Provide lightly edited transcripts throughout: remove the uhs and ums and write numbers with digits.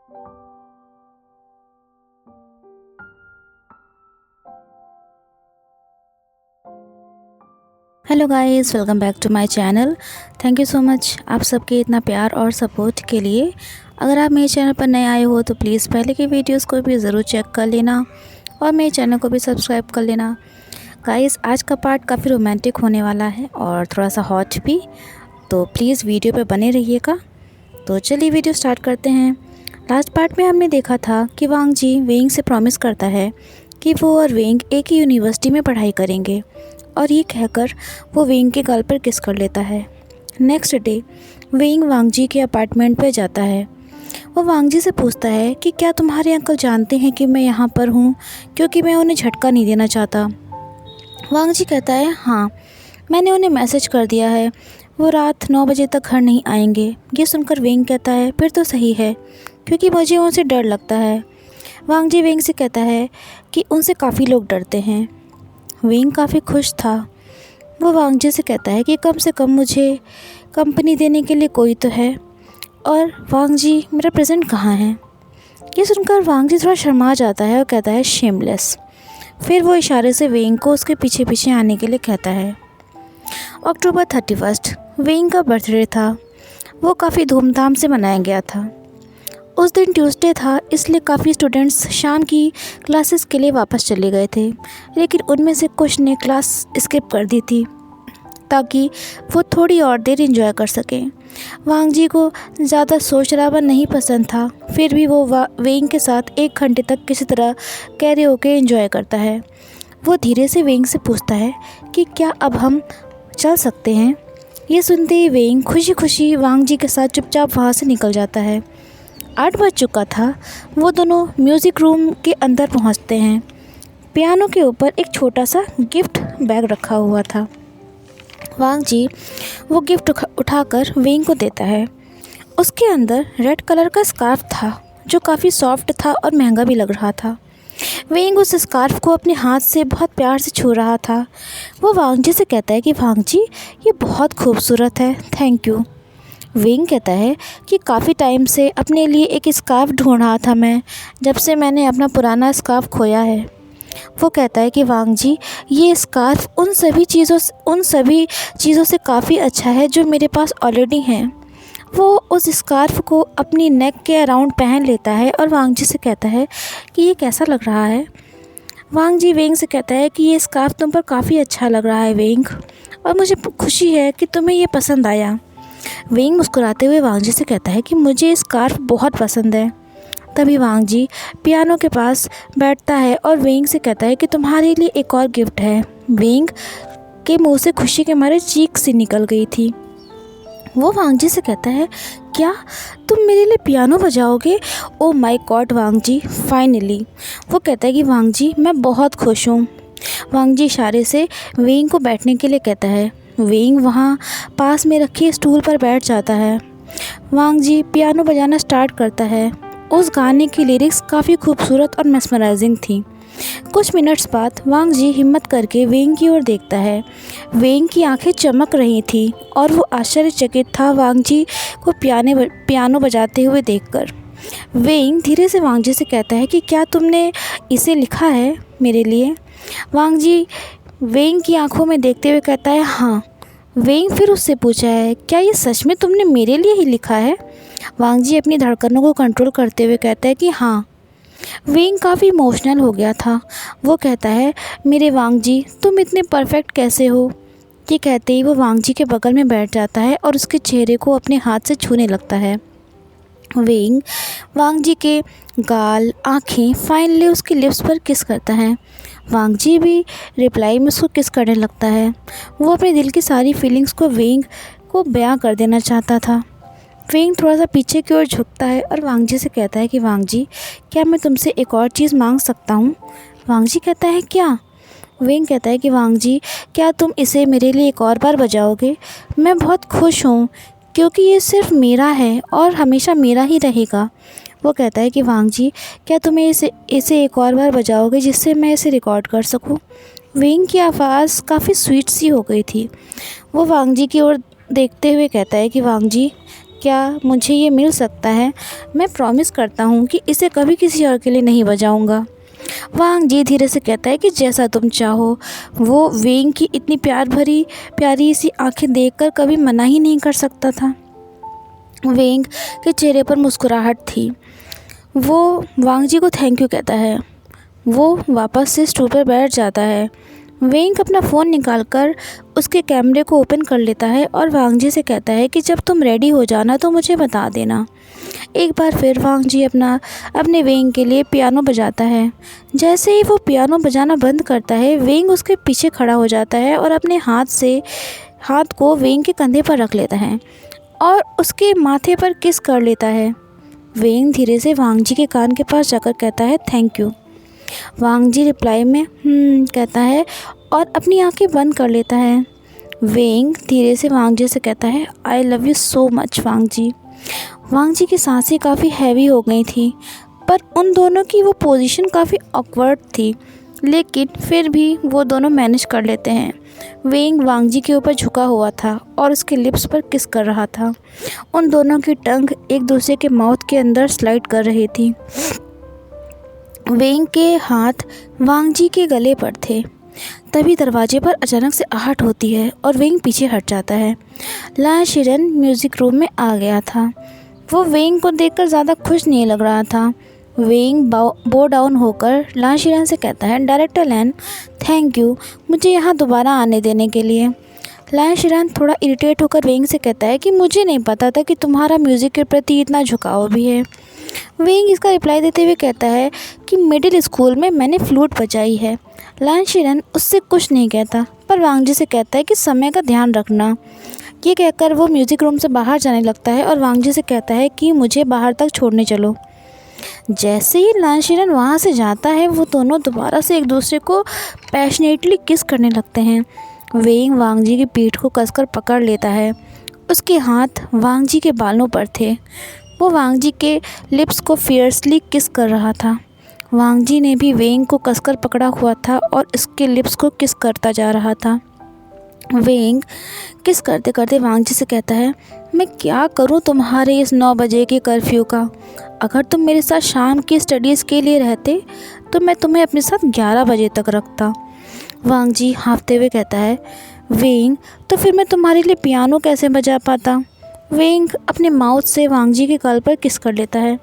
Hello guys, welcome back to my channel. Thank you so much आप सबके इतना प्यार और सपोर्ट के लिए। अगर आप मेरे चैनल पर नए आए हो तो प्लीज़ पहले की वीडियोस को भी ज़रूर चेक कर लेना और मेरे चैनल को भी सब्सक्राइब कर लेना। गाइस, आज का पार्ट काफ़ी रोमांटिक होने वाला है और थोड़ा सा हॉट भी, तो प्लीज़ वीडियो पे बने रहिएगा। तो चलिए वीडियो स्टार्ट करते हैं। लास्ट पार्ट में हमने देखा था कि वांग जी वेंग से प्रॉमिस करता है कि वो और वेंग एक ही यूनिवर्सिटी में पढ़ाई करेंगे, और ये कहकर वो वेंग के गाल पर किस कर लेता है। नेक्स्ट डे वेंग वांग जी के अपार्टमेंट पे जाता है। वो वांग जी से पूछता है कि क्या तुम्हारे अंकल जानते हैं कि मैं यहाँ पर हूँ, क्योंकि मैं उन्हें झटका नहीं देना चाहता। वांग जी कहता है, हाँ, मैंने उन्हें मैसेज कर दिया है, वो रात 9 बजे तक घर नहीं आएंगे। ये सुनकर वेंग कहता है, फिर तो सही है, क्योंकि मुझे उनसे डर लगता है। वांग जी वेंग से कहता है कि उनसे काफ़ी लोग डरते हैं। वेंग काफ़ी खुश था। वो वांग जी से कहता है कि कम से कम मुझे कंपनी देने के लिए कोई तो है, और वांग जी मेरा प्रेजेंट कहाँ है। ये सुनकर वांग जी थोड़ा शर्मा जाता है और कहता है, शेमलेस। फिर वो इशारे से वेंग को उसके पीछे पीछे आने के लिए कहता है। अक्टूबर 31 वेंग का बर्थडे था। वो काफ़ी धूमधाम से मनाया गया था। उस दिन ट्यूसडे था, इसलिए काफ़ी स्टूडेंट्स शाम की क्लासेस के लिए वापस चले गए थे, लेकिन उनमें से कुछ ने क्लास स्किप कर दी थी ताकि वो थोड़ी और देर एंजॉय कर सकें। वांग जी को ज़्यादा शोर शराबा नहीं पसंद था, फिर भी वो वेंग के साथ 1 घंटे तक किसी तरह कैरियोके एंजॉय करता है। वो धीरे से वेंग से पूछता है कि क्या अब हम चल सकते हैं। ये सुनते ही वेंग खुशी खुशी वांग जी के साथ चुपचाप वहाँ से निकल जाता है। 8 बज चुका था। वो दोनों म्यूज़िक रूम के अंदर पहुंचते हैं। पियानो के ऊपर एक छोटा सा गिफ्ट बैग रखा हुआ था। वांग जी वो गिफ्ट उठाकर वेंग को देता है। उसके अंदर रेड कलर का स्कार्फ था, जो काफ़ी सॉफ्ट था और महंगा भी लग रहा था। वेंग उस स्कार्फ को अपने हाथ से बहुत प्यार से छू रहा था। वो वांग जी से कहता है कि वांग जी, ये बहुत खूबसूरत है, थैंक यू। वेंग कहता है कि काफ़ी टाइम से अपने लिए एक स्कार्फ ढूंढ रहा था मैं, जब से मैंने अपना पुराना स्कार्फ खोया है। वो कहता है कि वांग जी, ये स्कार्फ उन सभी चीज़ों से काफ़ी अच्छा है जो मेरे पास ऑलरेडी हैं। वो उस स्कार्फ को अपनी नेक के अराउंड पहन लेता है और वांग जी से कहता है कि ये कैसा लग रहा है। वांग जी वेंग से कहता है कि ये स्कार्फ तुम पर काफ़ी अच्छा लग रहा है वेंग, और मुझे खुशी है कि तुम्हें ये पसंद आया। वेंग मुस्कुराते हुए वांग जी से कहता है कि मुझे ये स्कार्फ बहुत पसंद है। तभी वांग जी पियानो के पास बैठता है और वेंग से कहता है कि तुम्हारे लिए एक और गिफ्ट है। वेंग के मुंह से खुशी के मारे चीख सी निकल गई थी। वो वांग जी से कहता है, क्या तुम मेरे लिए पियानो बजाओगे? Oh my God Wang Ji, finally. वो कहता है कि वांग जी, मैं बहुत खुश हूँ। वांग जी इशारे से वेंग को बैठने के लिए कहता है। वेंग वहाँ पास में रखी स्टूल पर बैठ जाता है। वांग जी पियानो बजाना स्टार्ट करता है। उस गाने की लिरिक्स काफ़ी खूबसूरत और मेस्मराइजिंग थी। कुछ मिनट्स बाद वांग जी हिम्मत करके वेंग की ओर देखता है। वेंग की आंखें चमक रही थी और वो आश्चर्यचकित था वांग जी को पियानो बजाते हुए देखकर। वेंग धीरे से वांग जी से कहता है कि क्या तुमने इसे लिखा है मेरे लिए? वांग जी वेंग की आंखों में देखते हुए कहता है, हाँ। वेंग फिर उससे पूछा है, क्या ये सच में तुमने मेरे लिए ही लिखा है? वांग जी अपनी धड़कनों को कंट्रोल करते हुए कहता है कि हाँ। वेंग काफ़ी इमोशनल हो गया था। वो कहता है, मेरे वांग जी, तुम इतने परफेक्ट कैसे हो? ये कहते ही वो वांग जी के बगल में बैठ जाता है और उसके चेहरे को अपने हाथ से छूने लगता है। वेंग वांग जी के गाल, आँखें, फाइनली उसके लिप्स पर किस करता है। वांग जी भी रिप्लाई में उसको किस करने लगता है। वो अपने दिल की सारी फीलिंग्स को वेंग को बयां कर देना चाहता था। वेंग थोड़ा सा पीछे की ओर झुकता है और वांग जी से कहता है कि वांग जी, क्या मैं तुमसे एक और चीज़ मांग सकता हूँ? वांग जी कहता है, क्या? वेंग कहता है कि वांग जी, क्या तुम इसे मेरे लिए एक और बार बजाओगे? मैं बहुत खुश हूँ, क्योंकि ये सिर्फ मेरा है और हमेशा मेरा ही रहेगा। वो कहता है कि वांग जी, क्या तुम्हें इसे एक और बार बजाओगे जिससे मैं इसे रिकॉर्ड कर सकूं? वेंग की आवाज़ काफ़ी स्वीट सी हो गई थी। वो वांग जी की ओर देखते हुए कहता है कि वांग जी, क्या मुझे ये मिल सकता है? मैं प्रॉमिस करता हूँ कि इसे कभी किसी और के लिए नहीं बजाऊँगा। वांग जी धीरे से कहता है कि जैसा तुम चाहो। वो वेंग की इतनी प्यारी सी आंखें देखकर कभी मना ही नहीं कर सकता था। वेंग के चेहरे पर मुस्कुराहट थी। वो वांग जी को थैंक यू कहता है। वो वापस से स्टूल पर बैठ जाता है। वेंग अपना फ़ोन निकालकर उसके कैमरे को ओपन कर लेता है और वांग जी से कहता है कि जब तुम रेडी हो जाना तो मुझे बता देना। एक बार फिर वांग जी अपने वेंग के लिए पियानो बजाता है। जैसे ही वो पियानो बजाना बंद करता है, वेंग उसके पीछे खड़ा हो जाता है और अपने हाथ को वेंग के कंधे पर रख लेता है और उसके माथे पर किस कर लेता है। वेंग धीरे से वांग जी के कान के पास जाकर कहता है thank you. Wang ji reply में कहता है और अपनी आंखें बंद कर लेता है। वेंग धीरे से वांग जी से कहता है I love you so much Wang Ji. Wang Ji की सांसें काफ़ी हैवी हो गई थी, पर उन दोनों की वो पोजीशन काफ़ी ऑकवर्ड थी, लेकिन फिर भी वो दोनों मैनेज कर लेते हैं। वेंग वांग जी के ऊपर झुका हुआ था और उसके लिप्स पर किस कर रहा था। उन दोनों की टंग एक दूसरे के माउथ के अंदर स्लाइड कर रही थी। वेंग के हाथ वांग जी के गले पर थे। तभी दरवाजे पर अचानक से आहट होती है और वेंग पीछे हट जाता है। ला शिरन म्यूज़िक रूम में आ गया था। वो वेंग को देखकर ज़्यादा खुश नहीं लग रहा था। वेंग बो डाउन होकर ला शिरन से कहता है डायरेक्टर लैन, थैंक यू मुझे यहाँ दोबारा आने देने के लिए। ला शिरन थोड़ा इरिटेट होकर वेंग से कहता है कि मुझे नहीं पता था कि तुम्हारा म्यूज़िक के प्रति इतना झुकाव भी है। वेंग इसका रिप्लाई देते हुए कहता है कि मिडिल स्कूल में मैंने फ्लूट बजाई है। लान शिरन उससे कुछ नहीं कहता, पर वांग जी से कहता है कि समय का ध्यान रखना। ये कहकर वो म्यूज़िक रूम से बाहर जाने लगता है और वांग जी से कहता है कि मुझे बाहर तक छोड़ने चलो। जैसे ही लान शिरन वहाँ से जाता है, वो दोनों दोबारा से एक दूसरे को पैशनेटली किस करने लगते हैं। वेंग वांग जी की पीठ को कसकर पकड़ लेता है। उसके हाथ वांग जी के बालों पर थे। वो वांग जी के लिप्स को फियर्सली किस कर रहा था। वांग जी ने भी वेंग को कसकर पकड़ा हुआ था और इसके लिप्स को किस करता जा रहा था। वेंग किस करते करते वांग जी से कहता है मैं क्या करूं तुम्हारे इस 9 बजे के कर्फ्यू का। अगर तुम मेरे साथ शाम की स्टडीज़ के लिए रहते तो मैं तुम्हें अपने साथ 11 बजे तक रखता। वांग जी हाँफते हुए कहता है वेंग तो फिर मैं तुम्हारे लिए पियानो कैसे बजा पाता। वेंग अपने माउथ से वांग जी के गाल पर किस कर लेता है।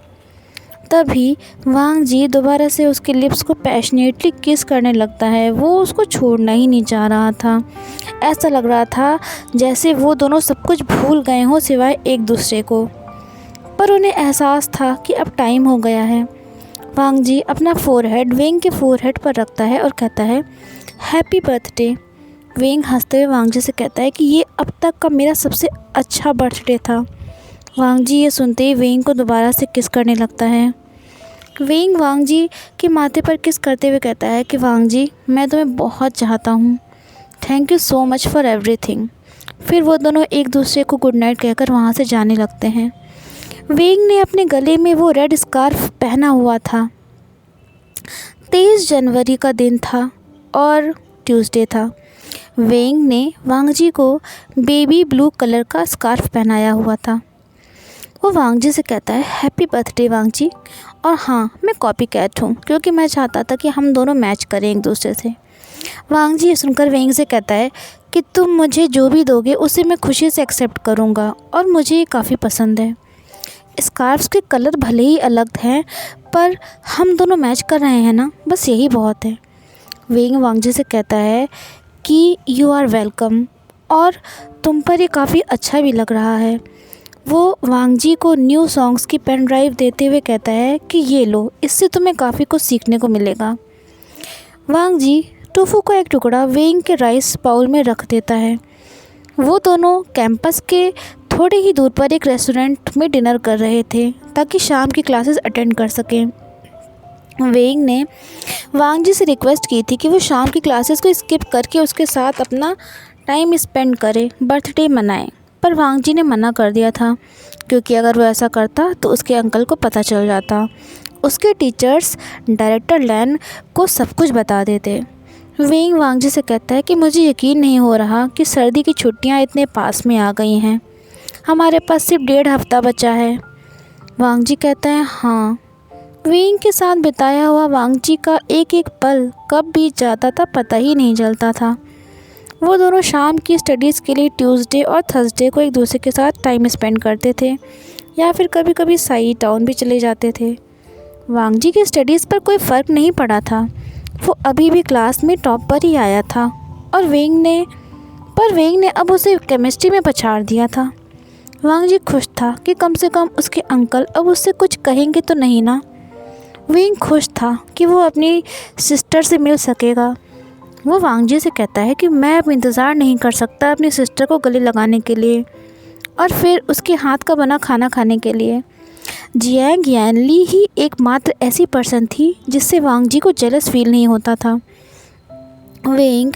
तभी वांग जी दोबारा से उसके लिप्स को पैशनेटली किस करने लगता है। वो उसको छोड़ना ही नहीं चाह रहा था। ऐसा लग रहा था जैसे वो दोनों सब कुछ भूल गए हों सिवाय एक दूसरे को, पर उन्हें एहसास था कि अब टाइम हो गया है। वांग जी अपना फोरहेड वेंग के फोरहेड पर रखता है और कहता है हैप्पी बर्थडे। वेंग हंसते हुए वांग जी से कहता है कि ये अब तक का मेरा सबसे अच्छा बर्थडे था। वांग जी ये सुनते ही वेंग को दोबारा से किस करने लगता है। वेंग वांग जी के माथे पर किस करते हुए कहता है कि वांग जी मैं तुम्हें बहुत चाहता हूँ, thank you so much for everything. फिर वो दोनों एक दूसरे को गुड नाइट कहकर वहाँ से जाने लगते हैं। वेंग ने अपने गले में वो रेड स्कार्फ पहना हुआ था। 23 जनवरी का दिन था और ट्यूसडे था। वेंग ने वांग जी को बेबी ब्लू कलर का स्कार्फ पहनाया हुआ था। वो वांग जी से कहता है हैप्पी बर्थडे वांग जी, और हाँ मैं कॉपी कैट हूँ क्योंकि मैं चाहता था कि हम दोनों मैच करें एक दूसरे से। वांग जी सुनकर वेंग से कहता है कि तुम मुझे जो भी दोगे उसे मैं खुशी से एक्सेप्ट करूँगा और मुझे ये काफ़ी पसंद है। स्कार्फ्स के कलर भले ही अलग हैं पर हम दोनों मैच कर रहे हैं ना, बस यही बहुत है। वेंग वांग जी से कहता है कि यू आर वेलकम और तुम पर ये काफ़ी अच्छा भी लग रहा है। वो वांग जी को न्यू सॉन्ग्स की पेन ड्राइव देते हुए कहता है कि ये लो, इससे तुम्हें काफ़ी कुछ सीखने को मिलेगा। वांग जी टोफू का एक टुकड़ा वेंग के राइस बाउल में रख देता है। वो दोनों कैंपस के थोड़े ही दूर पर एक रेस्टोरेंट में डिनर कर रहे थे ताकि शाम की क्लासेस अटेंड कर सकें। वेंग ने वांग जी से रिक्वेस्ट की थी कि वो शाम की क्लासेस को स्किप करके उसके साथ अपना टाइम स्पेंड करे, बर्थडे मनाए, पर वांग जी ने मना कर दिया था क्योंकि अगर वो ऐसा करता तो उसके अंकल को पता चल जाता। उसके टीचर्स डायरेक्टर लैन को सब कुछ बता देते। वेंग वांग जी से कहता है कि मुझे यकीन नहीं हो रहा कि सर्दी की छुट्टियां इतने पास में आ गई हैं। हमारे पास सिर्फ 1.5 हफ्ता बचा है। वांग जी कहता है हाँ। वेइंग के साथ बिताया हुआ वांग जी का एक एक पल कब बीत जाता था पता ही नहीं चलता था। वो दोनों शाम की स्टडीज़ के लिए ट्यूसडे और थर्सडे को एक दूसरे के साथ टाइम स्पेंड करते थे या फिर कभी कभी साई टाउन भी चले जाते थे। वांग जी की स्टडीज़ पर कोई फ़र्क नहीं पड़ा था। वो अभी भी क्लास में टॉप पर ही आया था और वेइंग ने अब उसे केमिस्ट्री में पछाड़ दिया था। वांग जी खुश था कि कम से कम उसके अंकल अब उससे कुछ कहेंगे तो नहीं ना। वेइंग खुश था कि वो अपनी सिस्टर से मिल सकेगा। वो वांग जी से कहता है कि मैं अब इंतज़ार नहीं कर सकता अपनी सिस्टर को गले लगाने के लिए और फिर उसके हाथ का बना खाना खाने के लिए। जियांग यानली ही एकमात्र ऐसी पर्सन थी जिससे वांग जी को जेलस फील नहीं होता था। वेइंग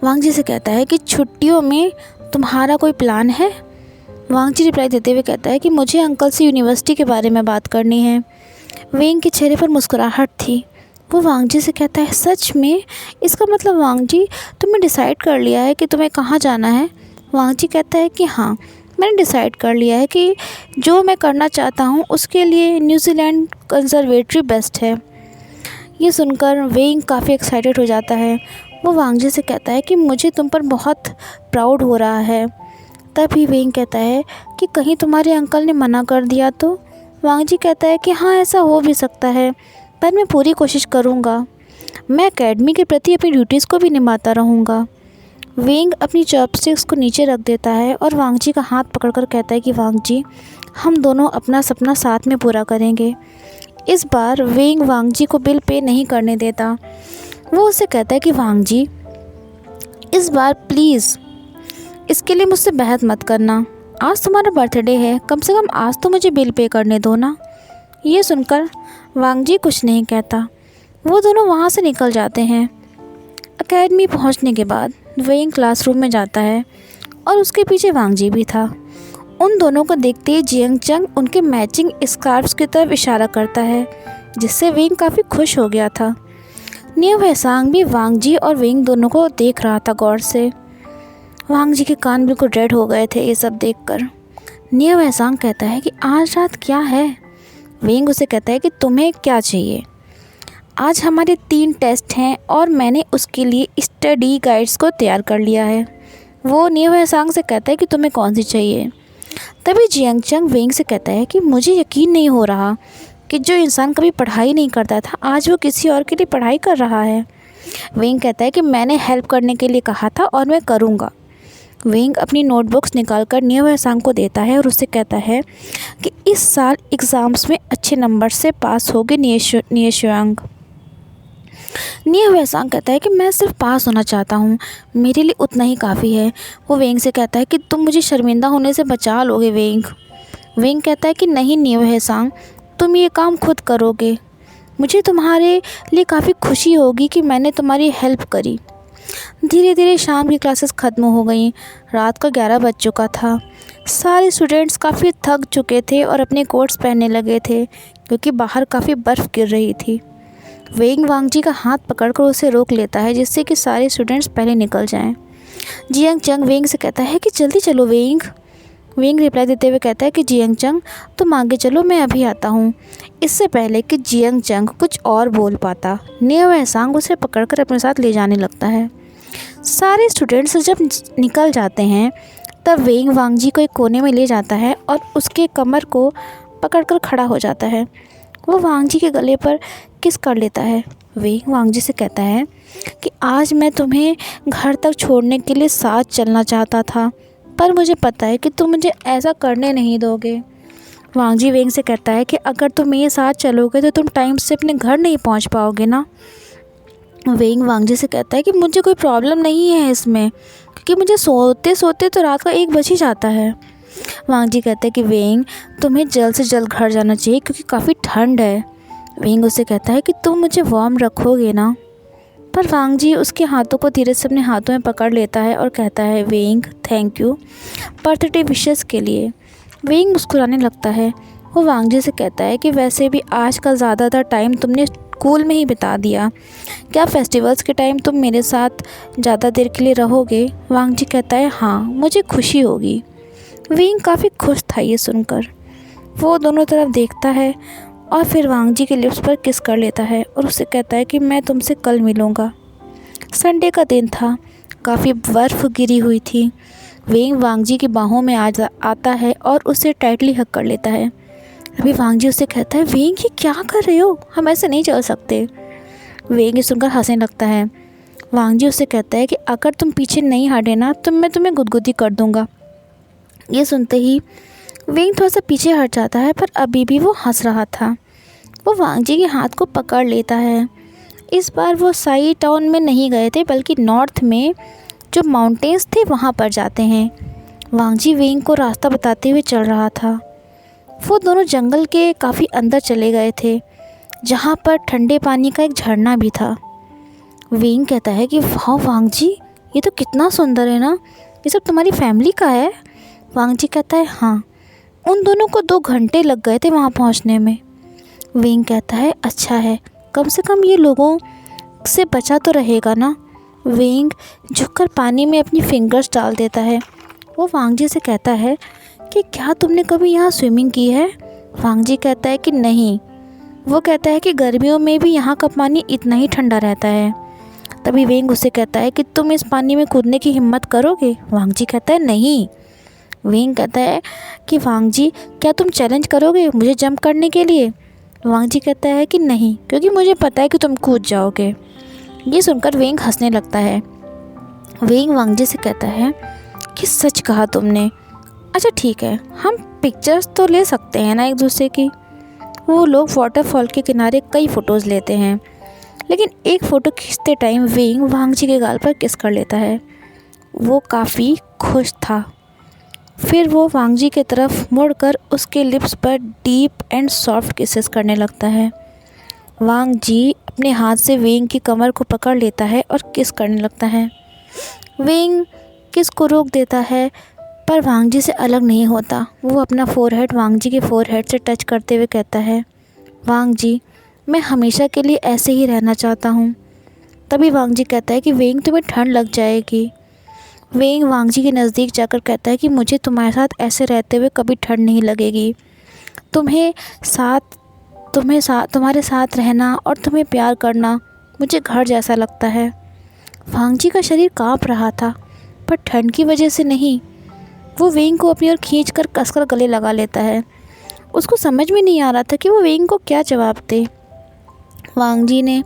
वांग जी से कहता है कि छुट्टियों में तुम्हारा कोई प्लान है। वांग जी रिप्लाई देते हुए कहता है कि मुझे अंकल से यूनिवर्सिटी के बारे में बात करनी है। वेइंग के चेहरे पर मुस्कुराहट थी। वो वांग जी से कहता है सच में? इसका मतलब वांग जी तुमने डिसाइड कर लिया है कि तुम्हें कहाँ जाना है? वांग जी कहता है कि हाँ, मैंने डिसाइड कर लिया है कि जो मैं करना चाहता हूँ उसके लिए न्यूजीलैंड कंजर्वेटरी बेस्ट है। ये सुनकर वेइंग काफ़ी एक्साइटेड हो जाता है। वो वांग जी से कहता है कि मुझे तुम पर बहुत प्राउड हो रहा है। तभी वेइंग कहता है कि कहीं तुम्हारे अंकल ने मना कर दिया तो? वांग जी कहता है कि हाँ, ऐसा हो भी सकता है, पर मैं पूरी कोशिश करूँगा। मैं एकेडमी के प्रति अपनी ड्यूटीज़ को भी निभाता रहूँगा। वेइंग अपनी चॉपस्टिक्स को नीचे रख देता है और वांग जी का हाथ पकड़कर कहता है कि वांग जी, हम दोनों अपना सपना साथ में पूरा करेंगे। इस बार वेइंग वांग जी को बिल पे नहीं करने देता। वो उससे कहता है कि वांग जी, इस बार प्लीज़ इसके लिए मुझसे बहस मत करना। आज तुम्हारा बर्थडे है, कम से कम आज तो मुझे बिल पे करने दो ना। ये सुनकर वांग जी कुछ नहीं कहता। वो दोनों वहाँ से निकल जाते हैं। एकेडमी पहुँचने के बाद वेइंग क्लासरूम में जाता है और उसके पीछे वांग जी भी था। उन दोनों को देखते ही जियांग चंग उनके मैचिंग स्कार्फ्स की तरफ इशारा करता है, जिससे वेइंग काफ़ी खुश हो गया था। नियो वैसांग भी वांग जी और वेइंग दोनों को देख रहा था गौर से। वांग जी के कान बिल्कुल रेड हो गए थे ये सब देखकर। नियो वैसांग कहता है कि आज रात क्या है? वेइंग उसे कहता है कि तुम्हें क्या चाहिए? आज हमारे 3 टेस्ट हैं और मैंने उसके लिए स्टडी गाइड्स को तैयार कर लिया है। वो नियो वैसांग से कहता है कि तुम्हें कौन सी चाहिए? तभी जियांग चंग वेइंग से कहता है कि मुझे यकीन नहीं हो रहा कि जो इंसान कभी पढ़ाई नहीं करता था आज वो किसी और के लिए पढ़ाई कर रहा है। वेइंग कहता है कि मैंने हेल्प करने के लिए कहा था और मैं करूँगा। वेइंग अपनी नोटबुक्स निकालकर नियो वैसांग को देता है और उससे कहता है कि इस साल एग्ज़ाम्स में अच्छे नंबर से पास होगे नियो वैसांग कहता है कि मैं सिर्फ पास होना चाहता हूँ, मेरे लिए उतना ही काफ़ी है। वो वेइंग से कहता है कि तुम मुझे शर्मिंदा होने से बचा लोगे वेइंग। वेइंग कहता है कि नहीं नियो वैसांग, तुम ये काम खुद करोगे। मुझे तुम्हारे लिए काफ़ी खुशी होगी कि मैंने तुम्हारी हेल्प करी। धीरे धीरे शाम की क्लासेस ख़त्म हो गईं। रात का 11 बज चुका था। सारे स्टूडेंट्स काफ़ी थक चुके थे और अपने कोट्स पहनने लगे थे क्योंकि बाहर काफ़ी बर्फ़ गिर रही थी। वेइंग वांग जी का हाथ पकड़कर उसे रोक लेता है जिससे कि सारे स्टूडेंट्स पहले निकल जाएं। जियांग चंग वेइंग से कहता है कि जल्दी चलो वेइंग। वेइंग रिप्लाई देते हुए कहता है कि जियांग चंग तुम आगे चलो, मैं अभी आता हूँ। इससे पहले कि जियांग चंग कुछ और बोल पाता, नियो वैसांग उसे पकड़कर अपने साथ ले जाने लगता है। सारे स्टूडेंट्स जब निकल जाते हैं तब वेइंग वांग जी को एक कोने में ले जाता है और उसके कमर को पकड़कर खड़ा हो जाता है। वो वांग जी के गले पर किस कर लेता है। वेइंग वांग जी से कहता है कि आज मैं तुम्हें घर तक छोड़ने के लिए साथ चलना चाहता था, पर मुझे पता है कि तुम मुझे ऐसा करने नहीं दोगे। वांग जी वेइंग से कहता है कि अगर तुम मेरे साथ चलोगे तो तुम टाइम से अपने घर नहीं पहुंच पाओगे ना। वेइंग वांग जी से कहता है कि मुझे कोई प्रॉब्लम नहीं है इसमें, क्योंकि मुझे सोते सोते तो रात का 1 बज ही जाता है। वांग जी कहते हैं कि वेइंग तुम्हें जल्द से जल्द घर जाना चाहिए क्योंकि काफ़ी ठंड है। वेइंग उससे कहता है कि तुम मुझे वार्म रखोगे ना। पर वांग जी उसके हाथों को धीरे से अपने हाथों में पकड़ लेता है और कहता है weighing thank you birthday wishes के लिए। वेइंग मुस्कुराने लगता है। वो वांग जी से कहता है कि वैसे भी आज का ज़्यादातर टाइम तुमने स्कूल में ही बिता दिया, क्या फेस्टिवल्स के टाइम तुम मेरे साथ ज़्यादा देर के लिए रहोगे? वांग जी कहता है हाँ, मुझे खुशी होगी। वेंग काफ़ी खुश था ये सुनकर। वो दोनों तरफ देखता है और फिर वांग जी के लिप्स पर किस कर लेता है और उससे कहता है कि मैं तुमसे कल मिलूँगा। संडे का दिन था, काफ़ी बर्फ़ गिरी हुई थी। वेंग वांग जी की बाहों में आता है और उसे टाइटली हक कर लेता है। अभी वांग जी उससे कहता है, वेंग ये क्या कर रहे हो, हम ऐसे नहीं चल सकते। वेंग ये सुनकर हंसने लगता है। वांग जी उससे कहता है कि अगर तुम पीछे नहीं हटे ना तो मैं तुम्हें गुदगुदी कर दूँगा। ये सुनते ही वेंग थोड़ा सा पीछे हट जाता है, पर अभी भी वो हंस रहा था। वो वांग जी के हाथ को पकड़ लेता है। इस बार वो साई टाउन में नहीं गए थे, बल्कि नॉर्थ में जो माउंटेन्स थे वहाँ पर जाते हैं। वांग जी वेंग को रास्ता बताते हुए चल रहा था। वो दोनों जंगल के काफ़ी अंदर चले गए थे, जहाँ पर ठंडे पानी का एक झरना भी था। वेंग कहता है कि वाह वांग जी, ये तो कितना सुंदर है ना, ये सब तुम्हारी फैमिली का है। वांग जी कहता है हाँ, उन दोनों को 2 घंटे लग गए थे वहाँ पहुँचने में। वेंग कहता है अच्छा है, कम से कम ये लोगों से बचा तो रहेगा ना। वेंग झुककर पानी में अपनी फिंगर्स डाल देता है। वो वांग जी से कहता है कि क्या तुमने कभी यहाँ स्विमिंग की है। वांग जी कहता है कि नहीं। वो कहता है कि गर्मियों में भी यहाँ का पानी इतना ही ठंडा रहता है। तभी वेंग उससे कहता है कि तुम इस पानी में कूदने की हिम्मत करोगे। वांग जी कहता है नहीं। वेंग कहता है कि वांग जी क्या तुम चैलेंज करोगे मुझे जंप करने के लिए। वांग जी कहता है कि नहीं, क्योंकि मुझे पता है कि तुम कूद जाओगे। ये सुनकर वेंग हंसने लगता है। वेंग वांग जी से कहता है कि सच कहा तुमने। अच्छा ठीक है, हम पिक्चर्स तो ले सकते हैं ना एक दूसरे की। वो लोग वाटरफॉल के किनारे कई फ़ोटोज़ लेते हैं, लेकिन एक फ़ोटो खींचते टाइम वेंग वांग जी के गाल पर किस कर लेता है। वो काफ़ी खुश था। फिर वो वांग जी की तरफ मुड़कर उसके लिप्स पर डीप एंड सॉफ्ट किसेस करने लगता है। वांग जी अपने हाथ से वेंग की कमर को पकड़ लेता है और किस करने लगता है। वेंग किस को रोक देता है, पर वांग जी से अलग नहीं होता। वो अपना फोरहेड वांग जी के फोरहेड से टच करते हुए कहता है, वांग जी मैं हमेशा के लिए ऐसे ही रहना चाहता हूँ। तभी वांग जी कहता है कि वेंग तुम्हें ठंड लग जाएगी। वेंग वांग जी के नज़दीक जाकर कहता है कि मुझे तुम्हारे साथ ऐसे रहते हुए कभी ठंड नहीं लगेगी। तुम्हारे साथ रहना और तुम्हें प्यार करना मुझे घर जैसा लगता है। वांग जी का शरीर काँप रहा था, पर ठंड की वजह से नहीं। वो वेंग को अपनी ओर खींचकर कसकर गले लगा लेता है। उसको समझ में नहीं आ रहा था कि वो वेंग को क्या जवाब दे। वांग जी ने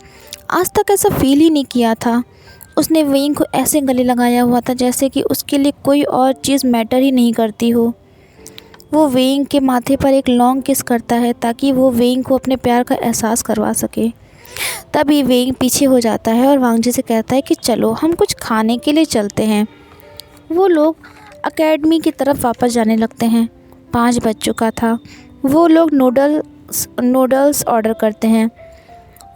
आज तक ऐसा फील ही नहीं किया था। उसने वेंग को ऐसे गले लगाया हुआ था जैसे कि उसके लिए कोई और चीज़ मैटर ही नहीं करती हो। वो वेंग के माथे पर एक लॉन्ग किस करता है ताकि वो वेंग को अपने प्यार का एहसास करवा सके। तभी वेंग पीछे हो जाता है और वांग जी से कहता है कि चलो हम कुछ खाने के लिए चलते हैं। वो लोग एकेडमी की तरफ वापस जाने लगते हैं। 5 बज चुका था। वो लोग नूडल्स ऑर्डर करते हैं।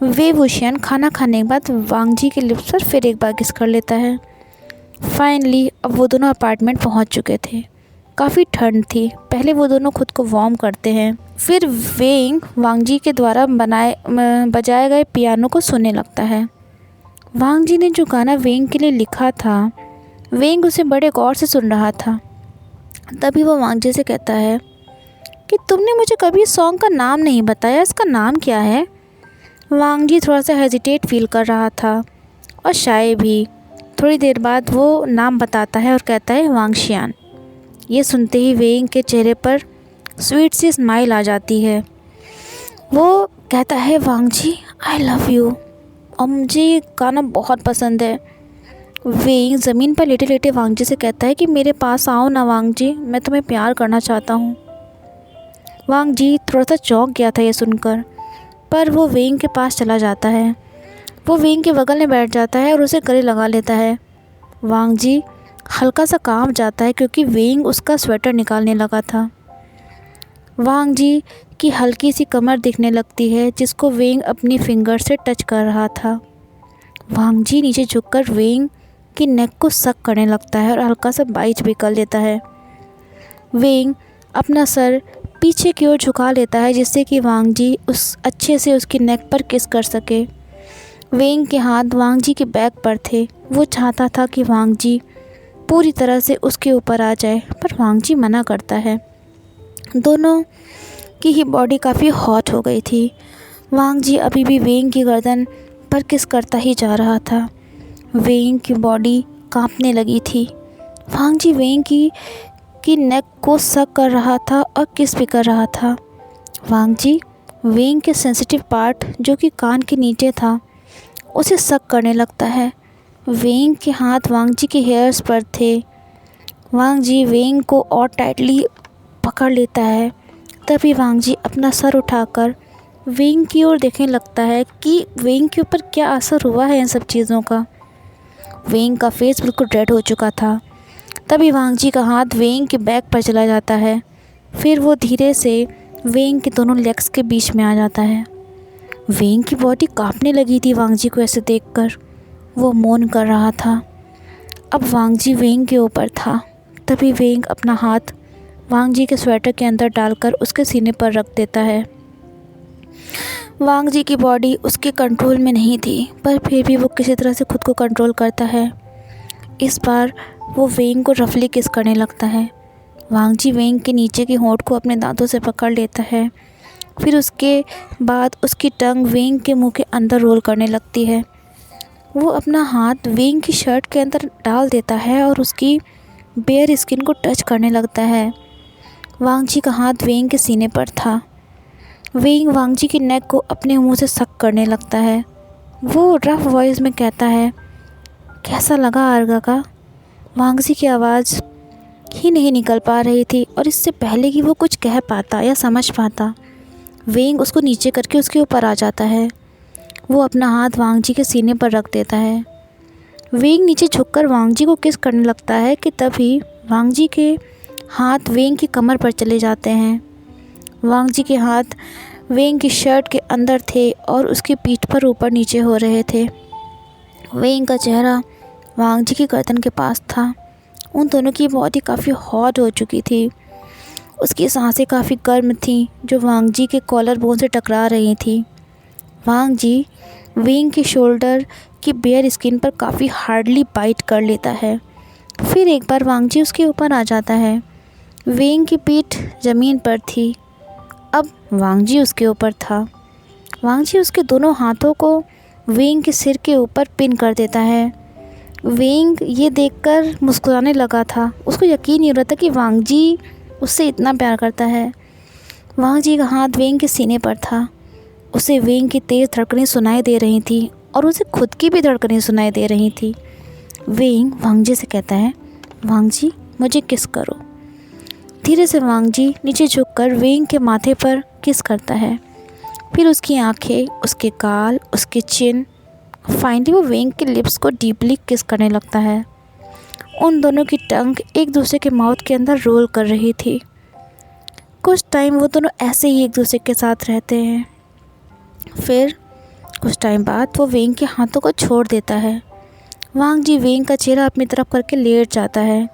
वे वुशियन खाना खाने के बाद वांग जी के लिप्स पर फिर एक बार किस कर लेता है। फाइनली अब वो दोनों अपार्टमेंट पहुंच चुके थे। काफ़ी ठंड थी। पहले वो दोनों खुद को वार्म करते हैं, फिर वेंग वांग जी के द्वारा बजाए गए पियानो को सुनने लगता है। वांग जी ने जो गाना वेंग के लिए लिखा था, वेंग उसे बड़े गौर से सुन रहा था। तभी वो वांग जी से कहता है कि तुमने मुझे कभी इस सॉन्ग का नाम नहीं बताया, इसका नाम क्या है। वांग जी थोड़ा सा हेजिटेट फील कर रहा था और शाय भी। थोड़ी देर बाद वो नाम बताता है और कहता है वांगशियान। ये सुनते ही वेंग के चेहरे पर स्वीट सी स्माइल आ जाती है। वो कहता है वांग जी आई लव यू, और मुझे ये गाना बहुत पसंद है। वेंग ज़मीन पर लेटे लेटे वांग जी से कहता है कि मेरे पास आओ ना वांग जी, मैं तुम्हें प्यार करना चाहता हूँ। वांग जी थोड़ा सा चौंक गया था ये सुनकर, पर वो वेंग के पास चला जाता है। वो वेंग के बगल में बैठ जाता है और उसे गले लगा लेता है। वांग जी हल्का सा कांप जाता है क्योंकि वेंग उसका स्वेटर निकालने लगा था। वांग जी की हल्की सी कमर दिखने लगती है जिसको वेंग अपनी फिंगर से टच कर रहा था। वांग जी नीचे झुककर वेंग की नेक को सक करने लगता है और हल्का सा बाइट भी कर लेता है। वेंग अपना सर पीछे की ओर झुका लेता है जिससे कि वांग जी अच्छे से उसकी नेक पर किस कर सके। वेंग के हाथ वांग जी के बैक पर थे। वो चाहता था कि वांग जी पूरी तरह से उसके ऊपर आ जाए, पर वांग जी मना करता है। दोनों की ही बॉडी काफ़ी हॉट हो गई थी। वांग जी अभी भी वेंग की गर्दन पर किस करता ही जा रहा था। वेंग की बॉडी कांपने लगी थी। वांग जी वेंग की नेक को सक कर रहा था और किस भी कर रहा था। वांग जी वेंग के सेंसिटिव पार्ट जो कि कान के नीचे था उसे सक करने लगता है। वेंग के हाथ वांग जी के हेयर्स पर थे। वांग जी वेंग को और टाइटली पकड़ लेता है। तभी वांग जी अपना सर उठाकर वेंग की ओर देखने लगता है कि वेंग के ऊपर क्या असर हुआ है इन सब चीज़ों का। वेंग का फेस बिल्कुल रेड हो चुका था। तभी वांग जी का हाथ वेंग के बैक पर चला जाता है। फिर वो धीरे से वेंग के दोनों लेग्स के बीच में आ जाता है। वेंग की बॉडी कांपने लगी थी वांग जी को ऐसे देखकर। वो मौन कर रहा था। अब वांग जी वेंग के ऊपर था। तभी वेंग अपना हाथ वांग जी के स्वेटर के अंदर डालकर उसके सीने पर रख देता है। वांग जी की बॉडी उसके कंट्रोल में नहीं थी, पर फिर भी वो किसी तरह से खुद को कंट्रोल करता है। इस बार वो वेंग को रफली किस करने लगता है। वांग जी वेंग के नीचे के होंठ को अपने दांतों से पकड़ लेता है। फिर उसके बाद उसकी टंग वेंग के मुंह के अंदर रोल करने लगती है। वो अपना हाथ वेंग की शर्ट के अंदर डाल देता है और उसकी बेयर स्किन को टच करने लगता है। वांग जी का हाथ वेंग के सीने पर था। वेंग वांग जी की नेक को अपने मुंह से सक करने लगता है। वो रफ वॉइस में कहता है, कैसा लगा आर्गा का? वांग जी की आवाज़ ही नहीं निकल पा रही थी और इससे पहले कि वो कुछ कह पाता या समझ पाता, वेंग उसको नीचे करके उसके ऊपर आ जाता है। वो अपना हाथ वांग जी के सीने पर रख देता है। वेंग नीचे झुककर वांग जी को किस करने लगता है कि तभी वांग जी के हाथ वेंग की कमर पर चले जाते हैं। वांग जी के हाथ वेंग की शर्ट के अंदर थे और उसकी पीठ पर ऊपर नीचे हो रहे थे। वेंग का चेहरा वांग जी की गर्दन के पास था। उन दोनों की बॉडी काफ़ी हॉट हो चुकी थी। उसकी सांसें काफ़ी गर्म थीं जो वांग जी के कॉलर बोन से टकरा रही थी। वांग जी वेंग के शोल्डर की बेयर स्किन पर काफ़ी हार्डली बाइट कर लेता है। फिर एक बार वांग जी उसके ऊपर आ जाता है। वेंग की पीठ ज़मीन पर थी। अब वांग जी उसके ऊपर था। वांग जी उसके दोनों हाथों को वेंग के सिर के ऊपर पिन कर देता है। वेंग ये देखकर मुस्कुराने लगा था। उसको यकीन नहीं हो रहा था कि वांग जी उससे इतना प्यार करता है। वांग जी का हाथ वेंग के सीने पर था। उसे वेंग की तेज़ धड़कनें सुनाई दे रही थी और उसे खुद की भी धड़कनें सुनाई दे रही थी। वेंग वांग जी से कहता है, वांग जी मुझे किस करो। धीरे से वांग जी नीचे झुककर वेंग के माथे पर किस करता है। फिर उसकी आंखें, उसके गाल, उसके चिन, फाइनली वो वेंग के लिप्स को डीपली किस करने लगता है। उन दोनों की टंग एक दूसरे के माउथ के अंदर रोल कर रही थी। कुछ टाइम वो दोनों ऐसे ही एक दूसरे के साथ रहते हैं। फिर कुछ टाइम बाद वो वेंग के हाथों को छोड़ देता है। वांग जी वेंग का चेहरा अपनी तरफ करके लेट जाता है।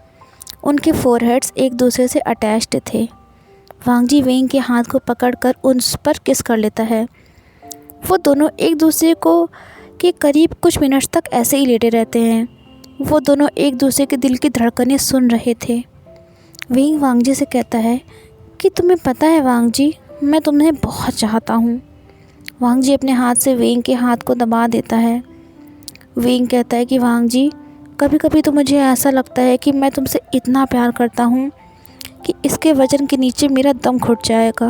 उनके फोरहेड्स एक दूसरे से अटैच्ड थे। वांग जी वेंग के हाथ को पकड़कर उन पर किस कर लेता है। वो दोनों एक दूसरे को के करीब कुछ मिनट्स तक ऐसे ही लेटे रहते हैं। वो दोनों एक दूसरे के दिल की धड़कनें सुन रहे थे। वेंग वांग जी से कहता है कि तुम्हें पता है वांग जी, मैं तुम्हें बहुत चाहता हूँ। वांग जी अपने हाथ से वेंग के हाथ को दबा देता है। वेंग कहता है कि वांग जी, कभी कभी तो मुझे ऐसा लगता है कि मैं तुमसे इतना प्यार करता हूँ कि इसके वजन के नीचे मेरा दम घुट जाएगा।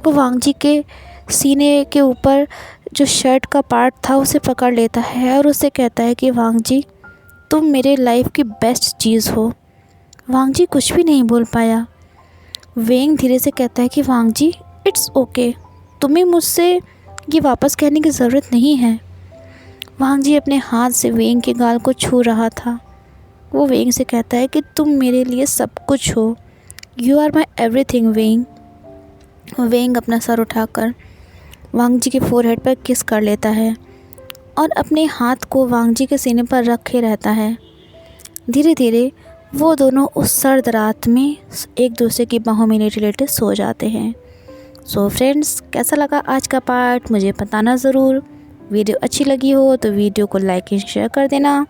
वो वांग जी के सीने के ऊपर जो शर्ट का पार्ट था उसे पकड़ लेता है और उससे कहता है कि वांग जी, तुम मेरे लाइफ की बेस्ट चीज़ हो। वांग जी कुछ भी नहीं बोल पाया। वेंग धीरे से कहता है कि वांग जी, इट्स ओके, तुम्हें मुझसे ये वापस कहने की ज़रूरत नहीं है। वांग जी अपने हाथ से वेंग के गाल को छू रहा था। वो वेंग से कहता है कि तुम मेरे लिए सब कुछ हो, यू आर माई एवरीथिंग वेंग। वेंग अपना सर उठाकर वांग जी के फोरहेड पर किस कर लेता है और अपने हाथ को वांग जी के सीने पर रखे रहता है। धीरे धीरे वो दोनों उस सर्द रात में एक दूसरे की बाहों में लेटे लेटे सो जाते हैं। सो फ्रेंड्स, कैसा लगा आज का पार्ट मुझे बताना ज़रूर। वीडियो अच्छी लगी हो तो वीडियो को लाइक एंड शेयर कर देना।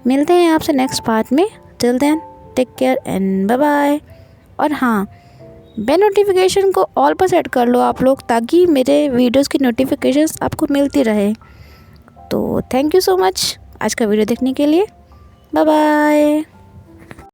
मिलते हैं आपसे नेक्स्ट पार्ट में। Till then take care and bye bye. और हाँ, बेल नोटिफिकेशन को ऑल पर सेट कर लो आप लोग, ताकि मेरे वीडियोस की नोटिफिकेशंस आपको मिलती रहे। तो थैंक यू सो मच आज का वीडियो देखने के लिए। Bye bye.